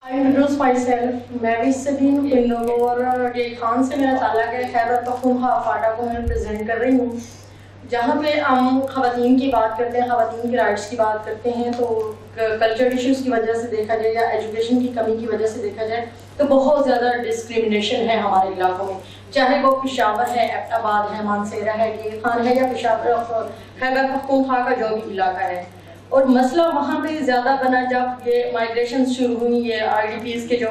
I introduce myself. मैं भी सलीम और ये खान से मेरा ताल्लुक़ है। खैबर पख्तूनख्वा फाटा को मैं प्रेजेंट कर रही हूँ, जहाँ पे हम ख़वातीन की बात करते हैं, ख़वातीन की राइट्स की बात करते हैं, तो कल्चर इश्यूज़ की वजह से देखा जाए या एजुकेशन की कमी की वजह से देखा जाए तो बहुत ज़्यादा डिस्क्रिमिनेशन है हमारे इलाकों में, चाहे वो पेशावर है, एबटाबाद है, मानसेरा है, ये खान है, या पेशावर खैबर पख्तूनख्वा का जो भी इलाका है। और मसला वहाँ पे ज़्यादा बना जब ये माइग्रेशन शुरू हुई, ये IDPs के जो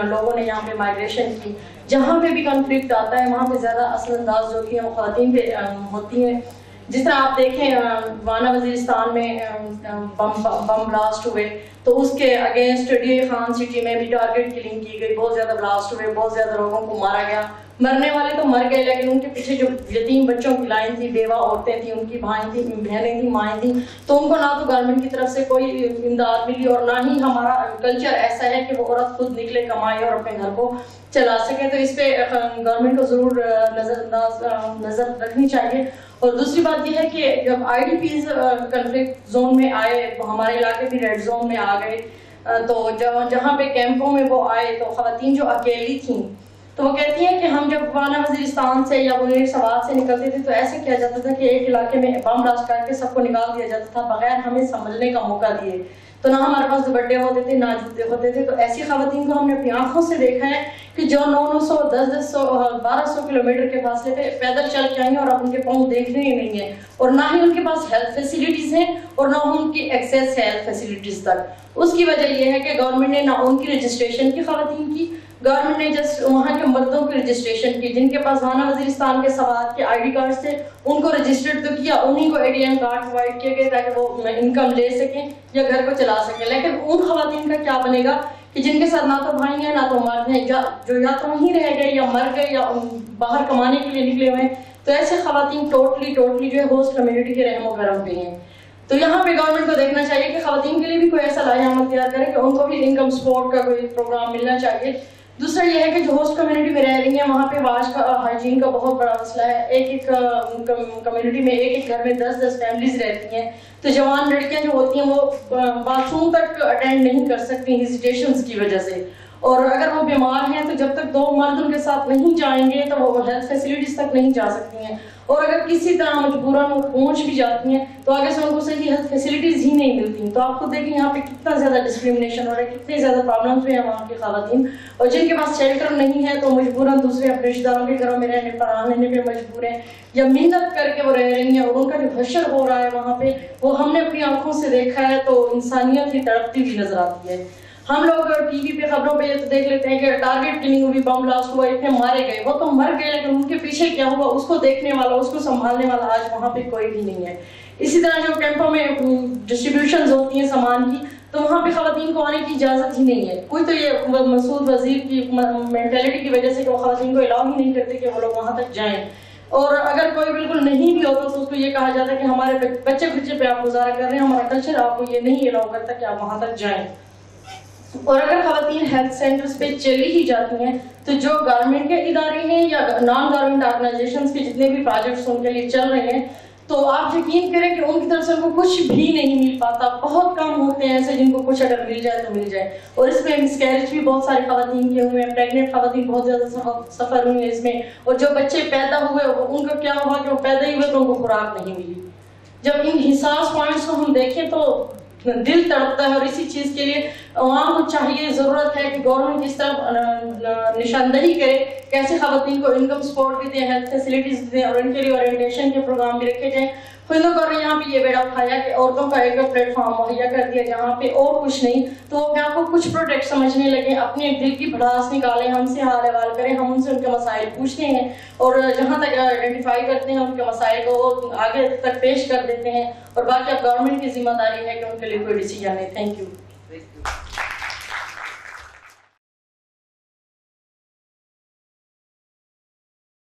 लोगों ने यहाँ पे माइग्रेशन की, जहाँ पे भी कॉन्फ्लिक्ट आता है वहाँ पे ज़्यादा असरअंदाज जो होती हैं वो ख़वातीन पे होती हैं। जिस तरह आप देखें वाना वज़ीरिस्तान में बम ब्लास्ट हुए तो उसके अगेंस्ट DA खान सिटी में भी टारगेट किलिंग की गई, बहुत ज़्यादा ब्लास्ट हुए, बहुत ज़्यादा लोगों को मारा गया। मरने वाले तो मर गए, लेकिन उनके पीछे जो यतीम बच्चों की लाइन थी, बेवा औरतें थी, उनकी भाई थी, बहनें थी, माएँ थी, तो उनको ना तो गवर्नमेंट की तरफ से कोई इमदाद मिली और ना ही हमारा कल्चर ऐसा है कि वो औरत खुद निकले, कमाए और अपने घर को चला सके। तो इस पे गवर्नमेंट को ज़रूर नज़र रखनी चाहिए। और दूसरी बात यह है कि जब IDPs कन्फ्लिक्ट जोन में आए, हमारे इलाके भी रेड जोन में आ गए, तो जहाँ पे कैंपों में वो आए तो ख़वातीन जो अकेली थीं तो वो कहती हैं कि हम जब वाना वज़ीरिस्तान से या मुनीर सवात से निकलते थे तो ऐसे किया जाता था कि एक इलाके में बम ब्लास्ट करके सबको निकाल दिया जाता था बगैर हमें संभलने का मौका दिए। तो ना हमारे पास दुपट्टे होते थे, ना जूते होते थे। तो ऐसी ख़वातीन को हमने अपनी आंखों से देखा है कि जो 900, 1000, 1200 किलोमीटर के फासले पे पैदल चल के आई हैं और अब उनके पाँव देखने ही नहीं है, और ना ही उनके पास हेल्थ फैसिलिटीज़ हैं और ना उनकी एक्सेस है हेल्थ फैसिलिटीज़ तक। उसकी वजह यह है कि गवर्नमेंट ने ना उनकी रजिस्ट्रेशन की ख़वातीन की, गवर्नमेंट ने जस्ट वहाँ के मर्दों की रजिस्ट्रेशन की, जिनके पास वाना वज़ीरिस्तान के सवात के ID कार्ड थे उनको रजिस्टर्ड तो किया, उन्हीं को ADM कार्ड प्रोवाइड किए गए ताकि वो इनकम ले सकें या घर को चला सकें। लेकिन उन ख़वातीन का क्या बनेगा कि जिनके साथ ना तो भाई हैं ना तो मर्द हैं, जो या तो वहीं रह गए या मर गए या बाहर कमाने के लिए निकले हुए हैं। तो ऐसे ख़वातीन टोटली जो है होस्ट कम्युनिटी के रहमो करम पे हैं। तो यहाँ पे गवर्नमेंट को देखना चाहिए कि ख़वातीन के लिए भी कोई ऐसा लाहेअमल तैयार करे कि उनको भी इनकम सपोर्ट का कोई प्रोग्राम मिलना चाहिए। दूसरा यह है कि जो होस्ट कम्युनिटी में रह रही हैं वहाँ पे वाश का हाइजीन का बहुत बड़ा मसला है। एक कम्युनिटी में एक घर में 10-10 फैमिलीज रहती हैं, तो जवान लड़कियाँ जो होती हैं वो बाथरूम तक अटेंड नहीं कर सकती हेजिटेशंस की वजह से, और अगर वो बीमार हैं तो जब तक 2 मर्द उनके साथ नहीं जाएंगे तो वो हेल्थ फैसिलिटीज तक नहीं जा सकती हैं, और अगर किसी तरह मजबूरन वो पहुंच भी जाती हैं तो आगे से उनको सही हेल्थ फैसिलिटीज ही नहीं मिलती। तो आप खुद देखिए यहाँ पे कितना ज़्यादा डिस्क्रिमिनेशन हो रहा है, कितने ज़्यादा प्रॉब्लम्स भी हैं वहाँ की ख़वातीन, और जिनके पास शेल्टर नहीं है तो मजबूरन दूसरे अपने रिश्तेदारों के घरों में रहने पर मजबूर हैं या मेहनत करके वो रह रही हैं, और उनका जो हशर हो रहा है वहाँ पे वो हमने अपनी आंखों से देखा है। तो इंसानियत ही तड़पती हुई नजर आती है। हम लोग TV पे खबरों पे तो देख लेते हैं कि टारगेट किलिंग हुई, बम ब्लास्ट हुआ, इतने मारे गए, वो तो मर गए, लेकिन उनके पीछे क्या हुआ उसको देखने वाला, उसको संभालने वाला आज वहाँ पे कोई भी नहीं है। इसी तरह जो कैंपों में डिस्ट्रीब्यूशन होती हैं सामान की, तो वहाँ पे ख़वातीन को आने की इजाज़त ही नहीं है। कोई तो ये मसूद वज़ीर की मेंटेलिटी की वजह से कि वो ख़वातीन को अलाउ ही नहीं करते कि वो लोग वहाँ तक जाएँ, और अगर कोई बिल्कुल नहीं भी होता तो उसको ये कहा जाता है कि हमारे बच्चे पे आप गुजारा कर रहे हैं, हमारा कल्चर आपको ये नहीं अलाउ करता कि आप वहाँ तक जाएँ। और अगर ख़वातीन हेल्थ सेंटर्स पे चली ही जाती हैं तो जो गवर्नमेंट के इदारे हैं या नॉन गवर्नमेंट ऑर्गेनाइजेशंस के जितने भी प्रोजेक्ट्स उनके लिए चल रहे हैं, तो आप यकीन करें कि उनकी तरफ से उनको कुछ भी नहीं मिल पाता। बहुत कम होते हैं ऐसे जिनको कुछ अगर मिल जाए तो मिल जाए, और इसमें मिसकैरेज भी बहुत सारे ख़वातीन के हुए हैं, प्रेगनेंट ख़वातीन बहुत ज़्यादा सफ़र हुई है इसमें, और जो बच्चे पैदा हुए उनका क्या हुआ कि वो पैदा ही हुए तो उनको खुराक नहीं मिली। जब इन हिसास पॉइंट्स को हम देखें तो दिल तड़पता है, और इसी चीज़ के लिए आवाम को चाहिए, ज़रूरत है कि गवर्नमेंट इस तरफ निशानदही करे, कैसे ख़वातीन को इनकम सपोर्ट भी दें, हेल्थ फैसिलिटीज़ दें, और इनके लिए ओरिएंटेशन के प्रोग्राम भी रखे जाएँ। खुद गवर्नमेंट यहाँ पे ये बेड़ा उठाया कि औरतों का एक प्लेटफॉर्म मुहैया कर दिया जहाँ पे और कुछ नहीं तो वो अपने आप को कुछ प्रोटेक्ट समझने लगे, अपने दिल की भड़ास निकालें, हमसे हाल अहवाल करें, हम उनसे उनके मसाइल पूछते हैं, और जहाँ तक आइडेंटिफाई करते हैं उनके मसाइल को आगे तक पेश कर देते हैं, और बाकी अब गवर्नमेंट की जिम्मेदारी है कि उनके लिए कोई डिसीजन है। Thank you.